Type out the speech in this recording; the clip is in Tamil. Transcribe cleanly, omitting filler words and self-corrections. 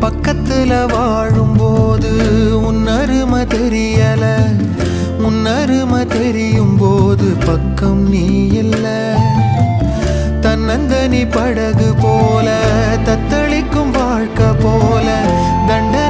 பக்கத்துல வாழும்போது உன்னருமை தெரியல, உன்னருமை தெரியும் போது பக்கம் நீ இல்ல. தன்னந்தனி படகு போல தத்தளிக்கும் வாழ்க்கை போல தண்ட